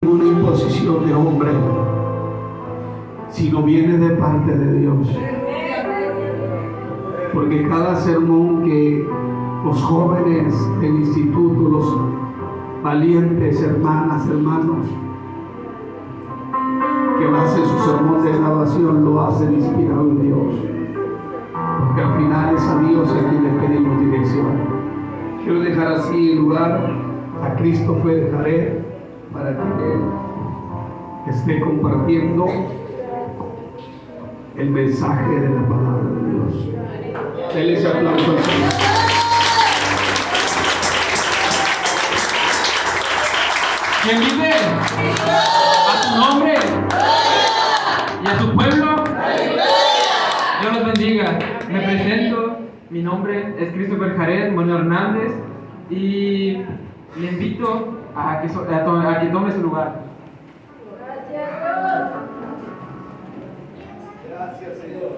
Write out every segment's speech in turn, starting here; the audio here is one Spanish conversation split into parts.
una imposición de hombre, sino viene de parte de Dios. Porque cada sermón que los jóvenes del instituto, los valientes hermanas, hermanos, que hacen su sermón de graduación, lo hacen inspirado en Dios. Porque al final es a Dios a quien le pedimos dirección. Quiero dejar así el lugar a Christopher Jared para que él esté compartiendo el mensaje de la palabra de Dios. Denle ese aplauso al Señor. ¿Quién vive? A su nombre y a su pueblo. Dios los bendiga. Me presento. Mi nombre es Christopher Jared Bueno Hernández y le invito a que tome su lugar. Gracias, Señor.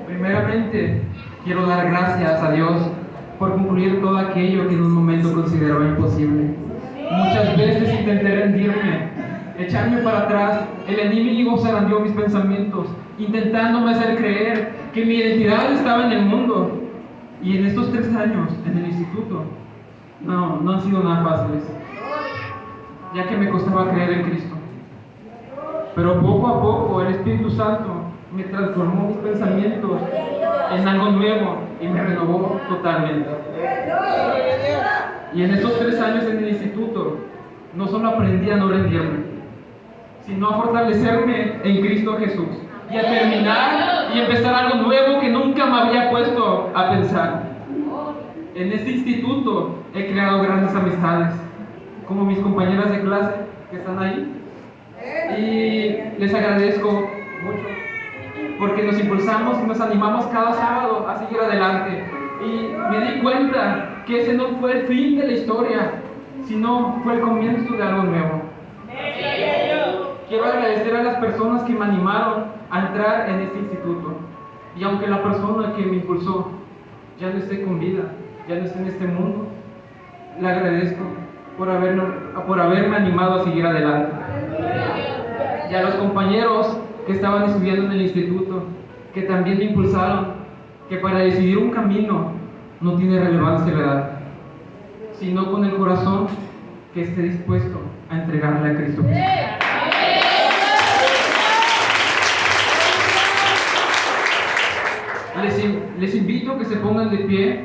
Primeramente, quiero dar gracias a Dios por concluir todo aquello que en un momento consideraba imposible. Muchas veces intenté rendirme, echarme para atrás. El enemigo zarandeó mis pensamientos, intentándome hacer creer que mi identidad estaba en el mundo. Y en estos 3 años en el instituto, no han sido nada fáciles, ya que me costaba creer en Cristo. Pero poco a poco el Espíritu Santo me transformó mis pensamientos en algo nuevo y me renovó totalmente. Y en estos 3 años en el instituto, no solo aprendí a no rendirme, sino a fortalecerme en Cristo Jesús y a terminar y empezar algo nuevo que nunca me había puesto a pensar. En este instituto he creado grandes amistades, como mis compañeras de clase que están ahí, y les agradezco mucho porque nos impulsamos y nos animamos cada sábado a seguir adelante. Y me di cuenta que ese no fue el fin de la historia, sino fue el comienzo de algo nuevo. Quiero agradecer a las personas que me animaron a entrar en este instituto. Y aunque la persona que me impulsó ya no esté con vida, ya no esté en este mundo, le agradezco por haberme animado a seguir adelante. Y a los compañeros que estaban estudiando en el instituto, que también me impulsaron, que para decidir un camino no tiene relevancia la edad, sino con el corazón que esté dispuesto a entregarle a Cristo Jesús. Les invito a que se pongan de pie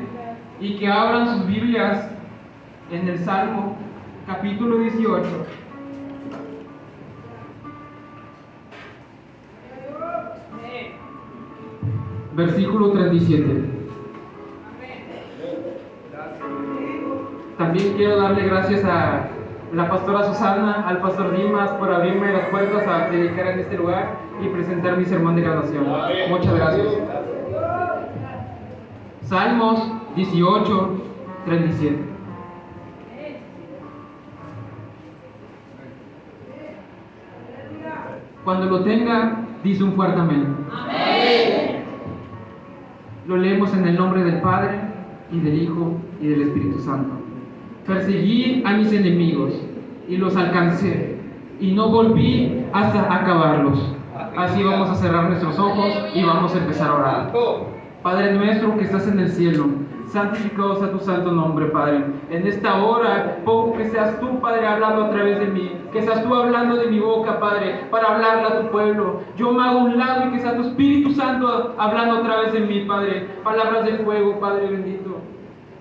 y que abran sus Biblias en el Salmo capítulo 18. Versículo 37. También quiero darle gracias a la pastora Susana, al pastor Dimas por abrirme las puertas a predicar en este lugar y presentar mi sermón de graduación. Muchas gracias. Salmos 18, 37. Cuando lo tenga, dice un fuerte amén. Amén. Lo leemos en el nombre del Padre, y del Hijo, y del Espíritu Santo. Perseguí a mis enemigos, y los alcancé, y no volví hasta acabarlos. Así vamos a cerrar nuestros ojos, y vamos a empezar a orar. Padre nuestro que estás en el cielo, santificado sea tu santo nombre, Padre. En esta hora, pongo que seas tú, Padre, hablando a través de mí, que seas tú hablando de mi boca, Padre, para hablarle a tu pueblo. Yo me hago a un lado y que sea tu Espíritu Santo hablando a través de mí, Padre. Palabras de fuego, Padre bendito.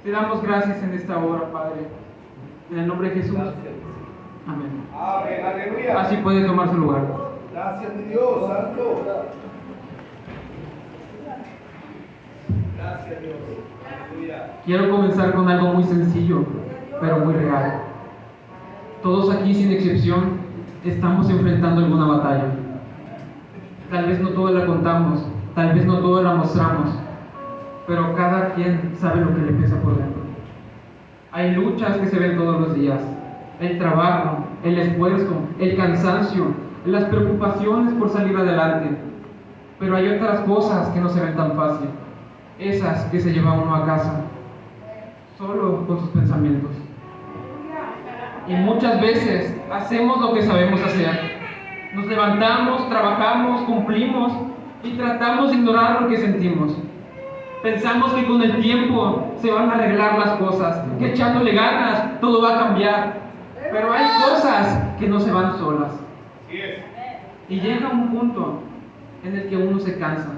Te damos gracias en esta hora, Padre. En el nombre de Jesús. Amén. Amén, aleluya. Así puede tomar su lugar. Gracias, mi Dios, santo. Gracias, Dios. Aleluya. Quiero comenzar con algo muy sencillo, pero muy real. Todos aquí, sin excepción, estamos enfrentando alguna batalla. Tal vez no toda la contamos, tal vez no toda la mostramos, pero cada quien sabe lo que le pesa por dentro. Hay luchas que se ven todos los días: el trabajo, el esfuerzo, el cansancio, las preocupaciones por salir adelante. Pero hay otras cosas que no se ven tan fácil, esas que se lleva uno a casa. solo con sus pensamientos. Y muchas veces hacemos lo que sabemos hacer. Nos levantamos, trabajamos, cumplimos y tratamos de ignorar lo que sentimos. Pensamos que con el tiempo se van a arreglar las cosas, que echándole ganas todo va a cambiar. Pero hay cosas que no se van solas. Y llega un punto en el que uno se cansa,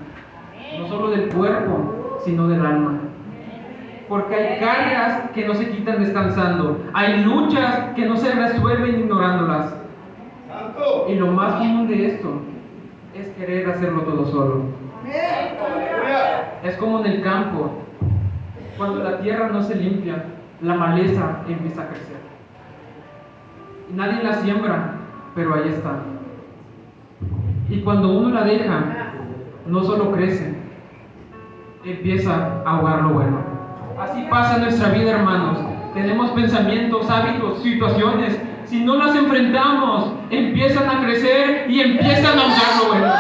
no solo del cuerpo, sino del alma. Porque hay cargas que no se quitan descansando, hay luchas que no se resuelven ignorándolas. Y lo más común de esto es querer hacerlo todo solo. Es como en el campo, cuando la tierra no se limpia, la maleza empieza a crecer. Y nadie la siembra, pero ahí está. Y cuando uno la deja, no solo crece, empieza a ahogar lo bueno. Así pasa en nuestra vida, hermanos. Tenemos pensamientos, hábitos, situaciones. Si no las enfrentamos, empiezan a crecer y empiezan a ahogar lo bueno.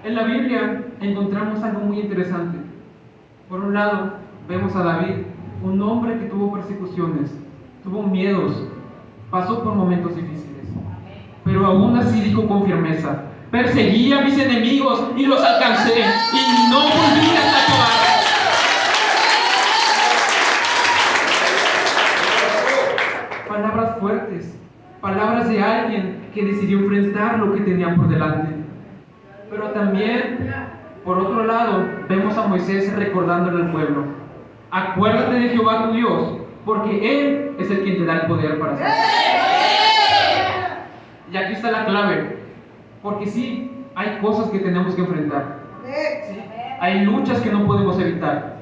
En la Biblia encontramos algo muy interesante. Por un lado, vemos a David, un hombre que tuvo persecuciones, tuvo miedos, pasó por momentos difíciles, pero aún así dijo con firmeza: perseguí a mis enemigos y los alcancé, y no volví hasta acabar. Palabras fuertes, palabras de alguien que decidió enfrentar lo que tenía por delante. Pero también, por otro lado, vemos a Moisés recordándole al pueblo: acuérdate de Jehová tu Dios, porque Él es el quien te da el poder para hacerlo. Y aquí está la clave, porque sí, hay cosas que tenemos que enfrentar. Sí, hay luchas que no podemos evitar.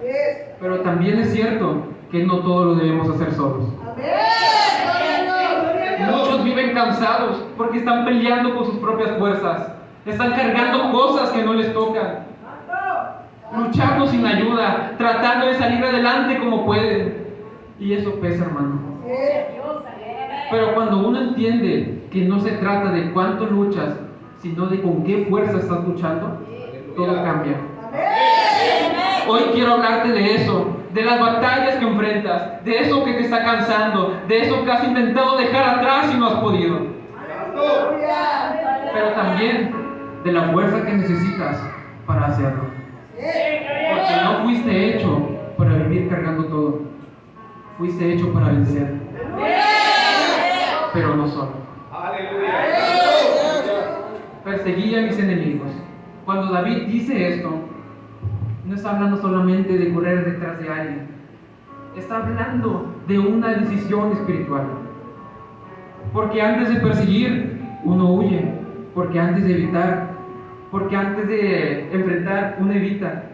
Pero también es cierto que no todo lo debemos hacer solos. Muchos viven cansados porque están peleando con sus propias fuerzas. Están cargando cosas que no les tocan, luchando sin ayuda, tratando de salir adelante como pueden. Y eso pesa, hermano. Pero cuando uno entiende que no se trata de cuánto luchas, sino de con qué fuerza estás luchando, todo cambia. Hoy quiero hablarte de eso, de las batallas que enfrentas, de eso que te está cansando, de eso que has intentado dejar atrás y no has podido. Pero también de la fuerza que necesitas para hacerlo. Porque no fuiste hecho para vivir cargando todo. Fuiste hecho para vencer. Pero no solo. Perseguí a mis enemigos. Cuando David dice esto, no está hablando solamente de correr detrás de alguien. Está hablando de una decisión espiritual. Porque antes de perseguir, uno huye. Porque antes de evitar, porque antes de enfrentar, uno evita.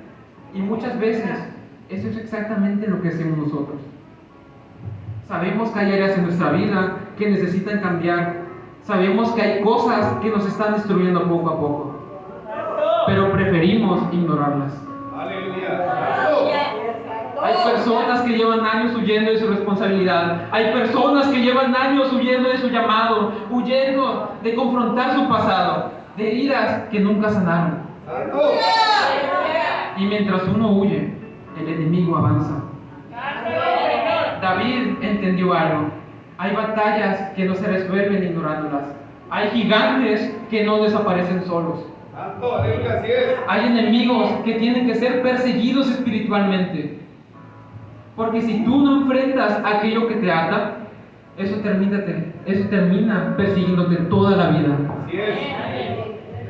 Y muchas veces, eso es exactamente lo que hacemos nosotros. Sabemos que hay áreas en nuestra vida que necesitan cambiar. Sabemos que hay cosas que nos están destruyendo poco a poco. Pero preferimos ignorarlas. Hay personas que llevan años huyendo de su responsabilidad. Hay personas que llevan años huyendo de su llamado, huyendo de confrontar su pasado, de heridas que nunca sanaron. Y mientras uno huye, el enemigo avanza. David entendió algo. Hay batallas que no se resuelven ignorándolas. Hay gigantes que no desaparecen solos. Hay enemigos que tienen que ser perseguidos espiritualmente. Porque si tú no enfrentas aquello que te ata, eso termina persiguiéndote toda la vida.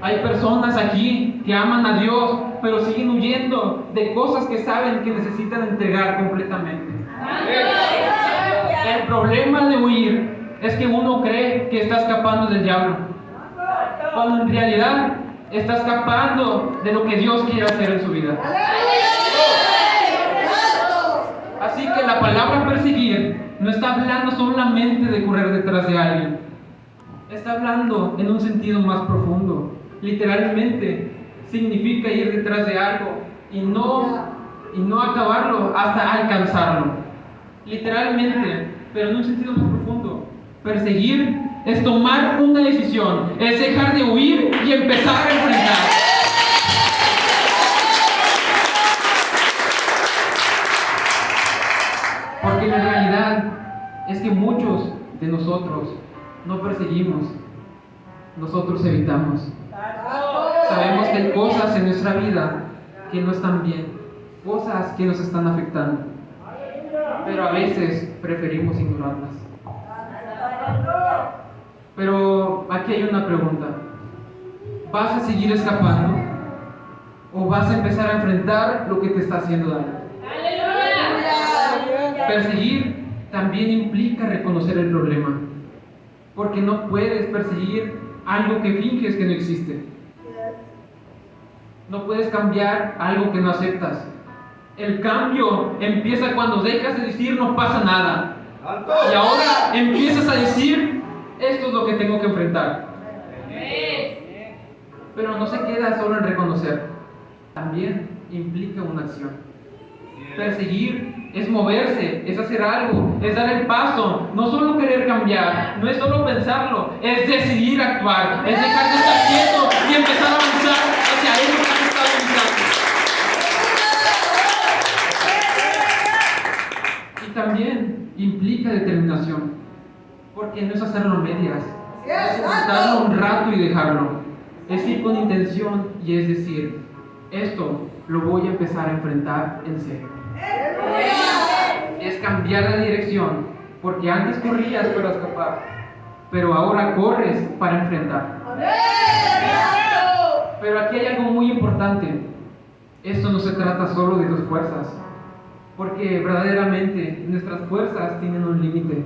Hay personas aquí que aman a Dios, pero siguen huyendo de cosas que saben que necesitan entregar completamente. El problema de huir es que uno cree que está escapando del diablo, cuando en realidad está escapando de lo que Dios quiere hacer en su vida. Así que la palabra perseguir no está hablando solamente de correr detrás de alguien. Está hablando en un sentido más profundo. Literalmente significa ir detrás de algo y no acabarlo hasta alcanzarlo. Literalmente, pero en un sentido más profundo. Perseguir es tomar una decisión, es dejar de huir y empezar a enfrentar. es que muchos de nosotros no perseguimos, nosotros evitamos. Sabemos que hay cosas en nuestra vida que no están bien, cosas que nos están afectando, pero a veces preferimos ignorarlas. Pero aquí hay una pregunta: ¿vas a seguir escapando o vas a empezar a enfrentar lo que te está haciendo daño? Perseguir también implica reconocer el problema, porque no puedes perseguir algo que finges que no existe. No puedes cambiar algo que no aceptas. El cambio empieza cuando dejas de decir no pasa nada y ahora empiezas a decir esto es lo que tengo que enfrentar. Pero no se queda solo en reconocer, también implica una acción. Perseguir es moverse, es hacer algo, es dar el paso, no solo querer cambiar, no es solo pensarlo, es decidir actuar, es dejar de estar quieto y empezar a avanzar hacia eso que has estado buscando. Y también implica determinación, porque no es hacerlo a medias, es intentarlo un rato y dejarlo, es ir con intención y es decir, esto lo voy a empezar a enfrentar en serio. Es cambiar la dirección, porque antes corrías para escapar, pero ahora corres para enfrentar. Pero aquí hay algo muy importante: esto no se trata solo de tus fuerzas, porque verdaderamente nuestras fuerzas tienen un límite,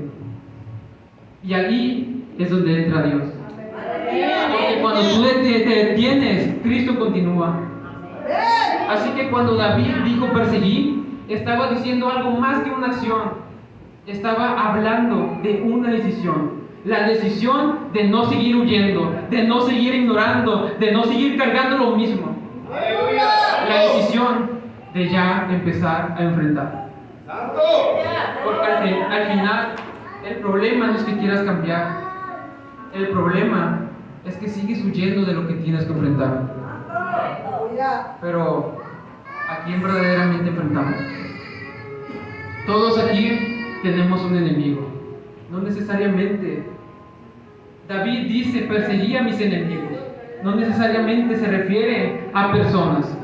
y ahí es donde entra Dios. Porque cuando tú te detienes, Cristo continúa. Así que cuando David dijo perseguí, estaba diciendo algo más que una acción. Estaba hablando de una decisión. La decisión de no seguir huyendo, de no seguir ignorando, de no seguir cargando lo mismo. La decisión de ya empezar a enfrentar. Porque al final, el problema no es que quieras cambiar. El problema es que sigues huyendo de lo que tienes que enfrentar. Pero ¿a quién verdaderamente enfrentamos? Todos aquí tenemos un enemigo. No necesariamente. David dice perseguí a mis enemigos. No necesariamente se refiere a personas.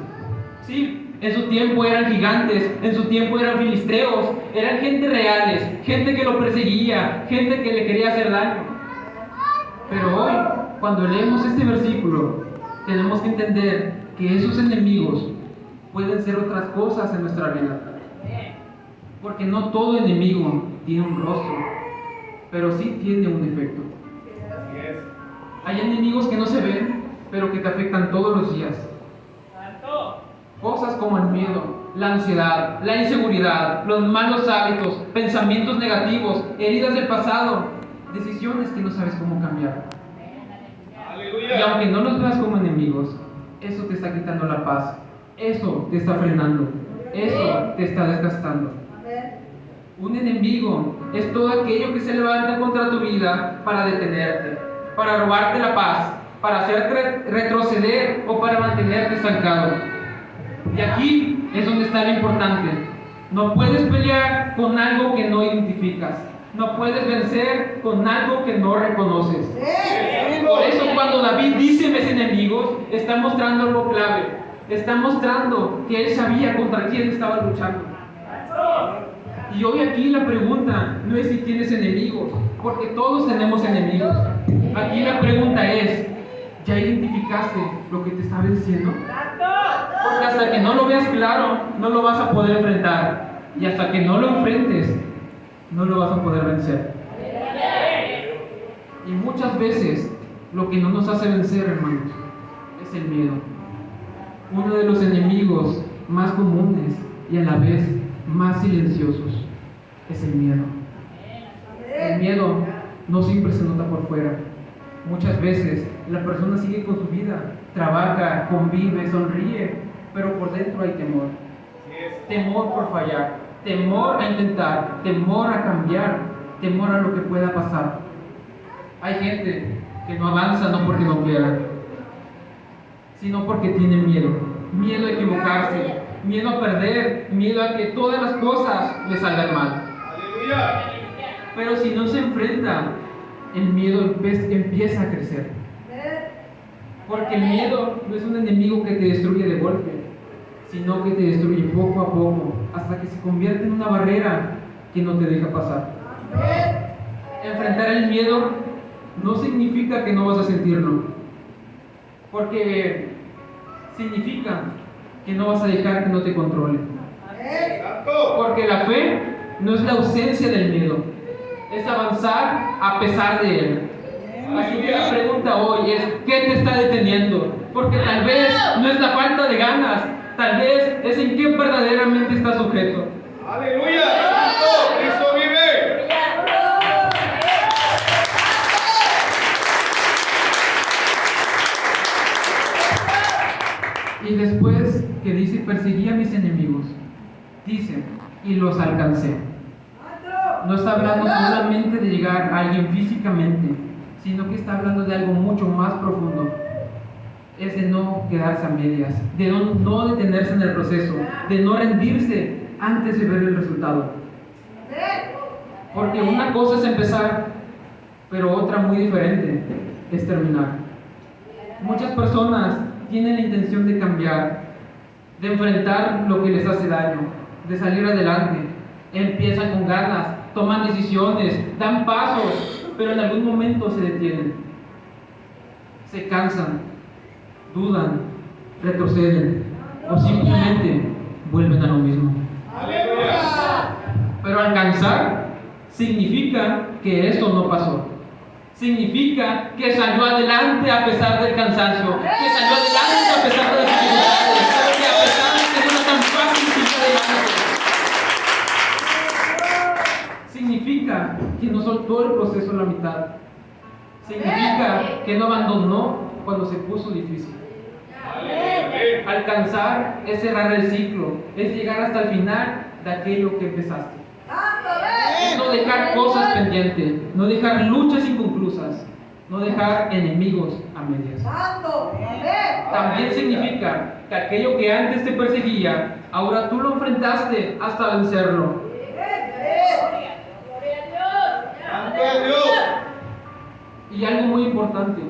Sí, en su tiempo eran gigantes, en su tiempo eran filisteos, eran gente reales, gente que lo perseguía, gente que le quería hacer daño. Pero hoy, cuando leemos este versículo, tenemos que entender que esos enemigos pueden ser otras cosas en nuestra vida. Porque no todo enemigo tiene un rostro, pero sí tiene un efecto. Hay enemigos que no se ven, pero que te afectan todos los días. Cosas como el miedo, la ansiedad, la inseguridad, los malos hábitos, pensamientos negativos, heridas del pasado, decisiones que no sabes cómo cambiar. Y aunque no los veas como enemigos, eso te está quitando la paz, eso te está frenando, eso te está desgastando. Un enemigo es todo aquello que se levanta contra tu vida para detenerte, para robarte la paz, para hacerte retroceder o para mantenerte estancado. Y aquí es donde está lo importante. No puedes pelear con algo que no identificas. No puedes vencer con algo que no reconoces. Por eso cuando David dice mis enemigos, está mostrando algo clave. Está mostrando que él sabía contra quién estaba luchando. Y hoy aquí la pregunta no es si tienes enemigos, porque todos tenemos enemigos. Aquí la pregunta es, ¿ya identificaste lo que te está venciendo? Porque hasta que no lo veas claro, no lo vas a poder enfrentar. Y hasta que no lo enfrentes, no lo vas a poder vencer. Y muchas veces lo que no nos hace vencer, hermanos, es el miedo. Uno de los enemigos más comunes y a la vez más silenciosos es el miedo. El miedo no siempre se nota por fuera. Muchas veces la persona sigue con su vida, trabaja, convive, sonríe, pero por dentro hay temor. Temor por fallar, temor a intentar, temor a cambiar, temor a lo que pueda pasar. Hay gente que no avanza no porque no quiera, sino porque tiene miedo. Miedo a equivocarse, miedo a perder, miedo a que todas las cosas le salgan mal. Pero si no se enfrenta, el miedo empieza a crecer. Porque el miedo no es un enemigo que te destruye de golpe, sino que te destruye poco a poco, hasta que se convierte en una barrera que no te deja pasar. Enfrentar el miedo no significa que no vas a sentirlo, porque significa que no vas a dejar que no te controle. Porque la fe no es la ausencia del miedo, es avanzar a pesar de él. Así que la pregunta hoy es: ¿qué te está deteniendo? Porque tal vez no es la falta de ganas, tal vez es en qué verdaderamente estás sujeto. ¡Aleluya! ¡Santo! ¡Cristo vive! Y después que dice: perseguí a mis enemigos, dice: y los alcancé. No está hablando solamente de llegar a alguien físicamente, sino que está hablando de algo mucho más profundo. Es de no quedarse a medias, de no detenerse en el proceso, de no rendirse antes de ver el resultado. Porque una cosa es empezar, pero otra muy diferente es terminar. Muchas personas tienen la intención de cambiar, de enfrentar lo que les hace daño, de salir adelante. Empiezan con ganas, toman decisiones, dan pasos, pero en algún momento se detienen, se cansan, dudan, retroceden o simplemente vuelven a lo mismo. Pero alcanzar significa que eso no pasó. Significa que salió adelante a pesar del cansancio, que salió adelante a pesar de las dificultades, que a pesar de que no era tan fácil salir adelante. Significa que no soltó el proceso a la mitad. Significa que no abandonó cuando se puso difícil. Alcanzar es cerrar el ciclo, es llegar hasta el final de aquello que empezaste. Es no dejar cosas pendientes, no dejar luchas inconclusas, no dejar enemigos a medias. También significa que aquello que antes te perseguía, ahora tú lo enfrentaste hasta vencerlo. Y algo muy importante,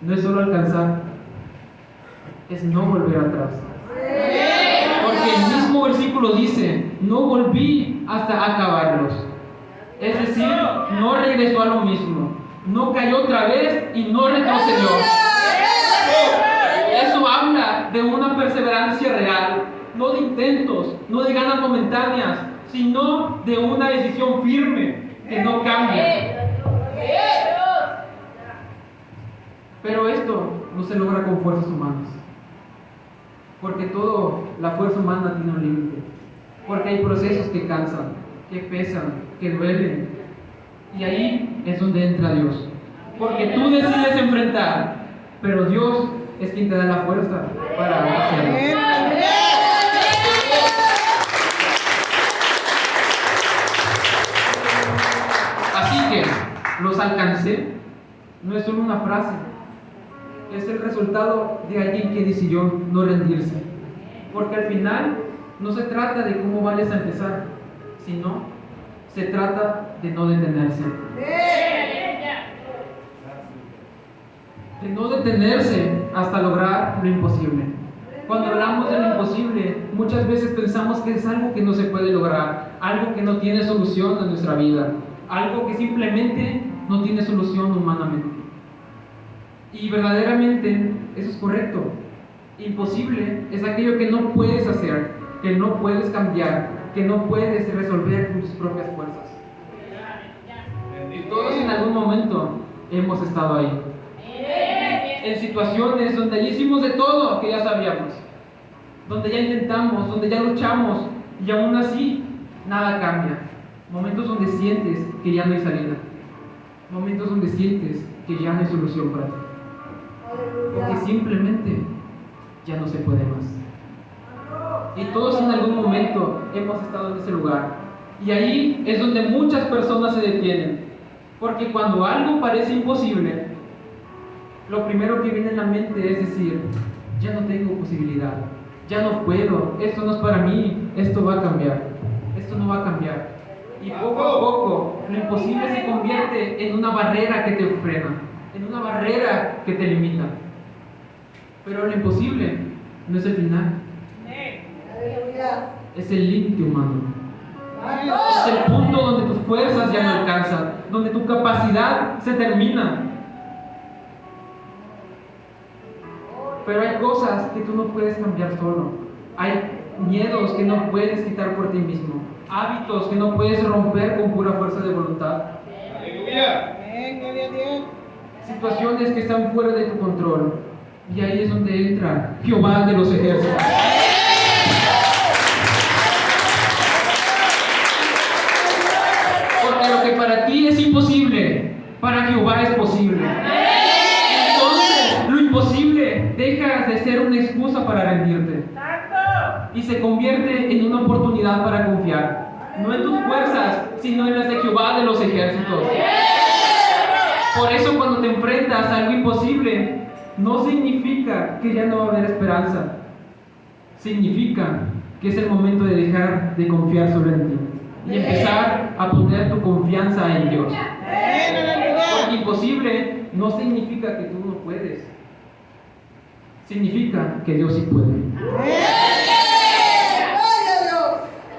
no es solo alcanzar, es no volver atrás. Porque el mismo versículo dice: no volví hasta acabarlos. Es decir, no regresó a lo mismo, no cayó otra vez y no retrocedió. Eso habla de una perseverancia real, no de intentos, no de ganas momentáneas, sino de una decisión firme que no cambia. Pero esto no se logra con fuerzas humanas, porque la fuerza humana tiene un límite, porque hay procesos que cansan, que pesan, que duelen, y ahí es donde entra Dios, porque tú decides enfrentar, pero Dios es quien te da la fuerza para hacerlo. Así que los alcancé no es solo una frase, es el resultado de alguien que decidió no rendirse. Porque al final no se trata de cómo vayas a empezar, sino se trata de no detenerse. De no detenerse hasta lograr lo imposible. Cuando hablamos de lo imposible, muchas veces pensamos que es algo que no se puede lograr, algo que no tiene solución en nuestra vida, algo que simplemente no tiene solución humanamente. Y verdaderamente eso es correcto. Imposible es aquello que no puedes hacer, que no puedes cambiar, que no puedes resolver con tus propias fuerzas. Y todos en algún momento hemos estado ahí. En situaciones donde ya hicimos de todo que ya sabíamos, donde ya intentamos, donde ya luchamos y aún así nada cambia. Momentos donde sientes que ya no hay salida. Momentos donde sientes que ya no hay solución para ti. Porque simplemente ya no se puede más. Y todos en algún momento hemos estado en ese lugar. Y ahí es donde muchas personas se detienen. Porque cuando algo parece imposible, lo primero que viene en la mente es decir: ya no tengo posibilidad, ya no puedo, esto no es para mí, esto va a cambiar, esto no va a cambiar. Y poco a poco, lo imposible se convierte en una barrera que te frena, en una barrera que te limita. Pero lo imposible no es el final, es el límite humano. Es el punto donde tus fuerzas ya no alcanzan, donde tu capacidad se termina. Pero hay cosas que tú no puedes cambiar solo. Hay miedos que no puedes quitar por ti mismo. Hábitos que no puedes romper con pura fuerza de voluntad. Aleluya. Situaciones que están fuera de tu control. Y ahí es donde entra Jehová de los ejércitos. Porque lo que para ti es imposible, para Jehová es posible. Entonces, lo imposible deja de ser una excusa para rendirte. Y se convierte en una oportunidad para confiar. No en tus fuerzas, sino en las de Jehová de los ejércitos. Por eso cuando te enfrentas a algo imposible, no significa que ya no va a haber esperanza. Significa que es el momento de dejar de confiar solo en ti y empezar a poner tu confianza en Dios. Porque imposible no significa que tú no puedes. Significa que Dios sí puede.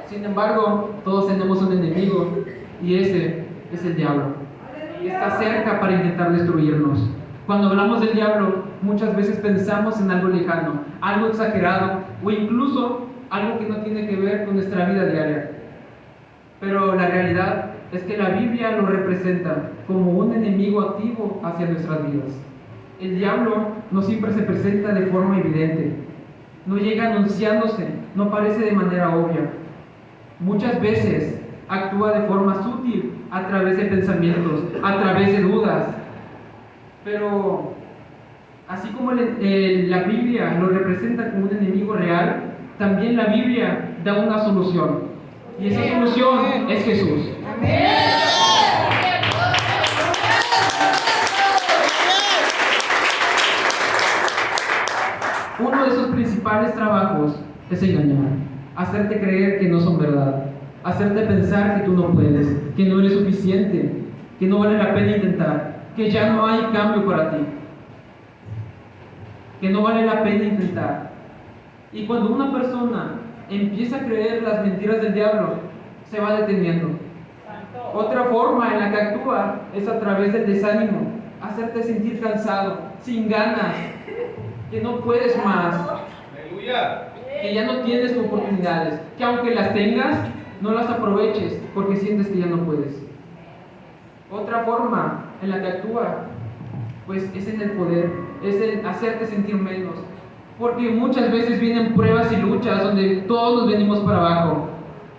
Sin embargo, todos tenemos un enemigo y ese es el diablo. Y está cerca para intentar destruirnos. Cuando hablamos del diablo, muchas veces pensamos en algo lejano, algo exagerado o incluso algo que no tiene que ver con nuestra vida diaria. Pero la realidad es que la Biblia lo representa como un enemigo activo hacia nuestras vidas. El diablo no siempre se presenta de forma evidente, no llega anunciándose, no aparece de manera obvia. Muchas veces actúa de forma sutil a través de pensamientos, a través de dudas. Pero así como la Biblia lo representa como un enemigo real, también la Biblia da una solución. Y esa solución es Jesús. Uno de sus principales trabajos es engañar, hacerte creer que no son verdad, hacerte pensar que tú no puedes, que no eres suficiente, que no vale la pena intentar, que ya no hay cambio para ti, que no vale la pena intentar. Y cuando una persona empieza a creer las mentiras del diablo, se va deteniendo. Otra forma en la que actúa es a través del desánimo, hacerte sentir cansado, sin ganas, que no puedes más, Aleluya. que ya no tienes oportunidades, que aunque las tengas, no las aproveches porque sientes que ya no puedes. Otra forma en la que actúa, pues es en el poder, es en hacerte sentir menos, porque muchas veces vienen pruebas y luchas donde todos nos venimos para abajo.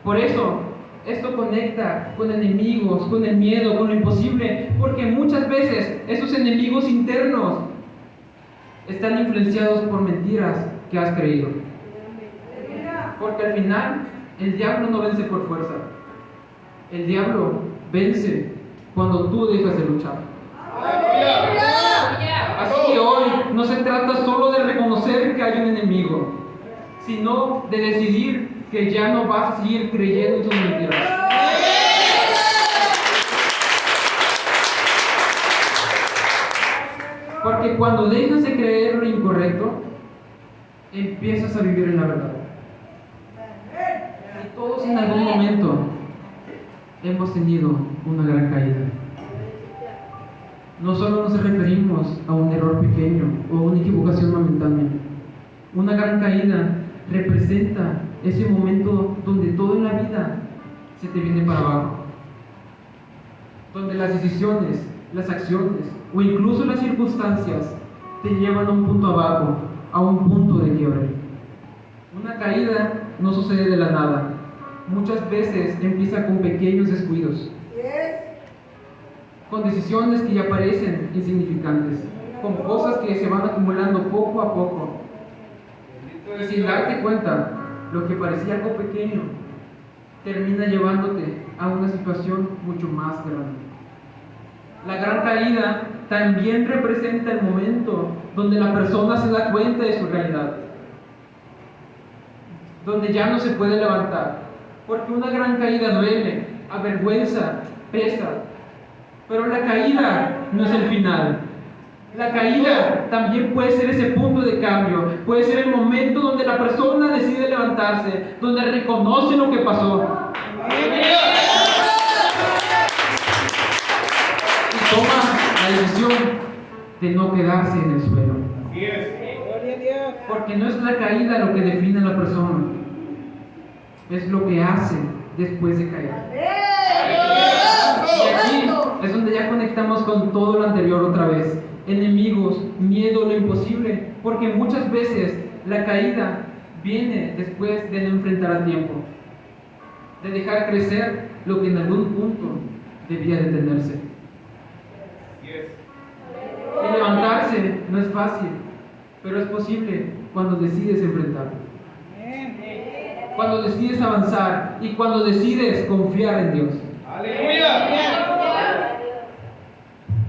Por eso, esto conecta con enemigos, con el miedo, con lo imposible, porque muchas veces esos enemigos internos están influenciados por mentiras que has creído. Porque al final, el diablo no vence por fuerza. El diablo vence cuando tú dejas de luchar. Así que hoy no se trata solo de reconocer que hay un enemigo, sino de decidir que ya no vas a seguir creyendo en sus mentiras. Porque cuando dejas de creer lo incorrecto, empiezas a vivir en la verdad. Y todos en algún momento hemos tenido una gran caída. No solo nos referimos a un error pequeño o a una equivocación momentánea. Una gran caída representa ese momento donde todo en la vida se te viene para abajo. Donde las decisiones, las acciones o incluso las circunstancias te llevan a un punto abajo, a un punto de quiebre. Una caída no sucede de la nada. Muchas veces empieza con pequeños descuidos, con decisiones que ya parecen insignificantes, con cosas que se van acumulando poco a poco. Y sin darte cuenta, lo que parecía algo pequeño termina llevándote a una situación mucho más grande. La gran caída también representa el momento donde la persona se da cuenta de su realidad, donde ya no se puede levantar, porque una gran caída duele, avergüenza, pesa. Pero la caída no es el final. La caída también puede ser ese punto de cambio, puede ser el momento donde la persona decide levantarse, donde reconoce lo que pasó y toma la decisión de no quedarse en el suelo. Así es. Porque no es la caída lo que define a la persona, es lo que hace después de caer. Y aquí es donde ya conectamos con todo lo anterior otra vez. Enemigos, miedo, lo imposible, porque muchas veces la caída viene después de no enfrentar a tiempo, de dejar crecer lo que en algún punto debía detenerse. Así es. Y levantarse no es fácil, pero es posible cuando decides enfrentar, cuando decides avanzar y cuando decides confiar en Dios. Aleluya.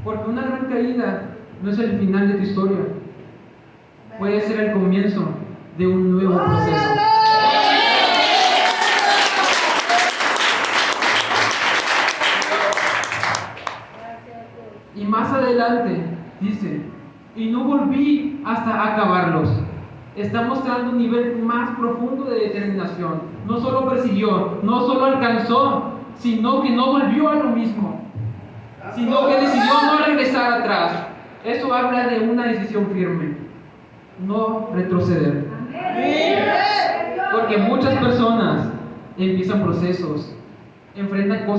Porque una gran caída no es el final de tu historia, puede ser el comienzo de un nuevo proceso. Y más adelante dice, y no volví hasta acabarlos. Está mostrando un nivel más profundo de determinación. No solo persiguió, no solo alcanzó, sino que no volvió a lo mismo, sino que decidió no regresar atrás. Eso habla de una decisión firme, no retroceder. Porque muchas personas empiezan procesos, enfrentan cosas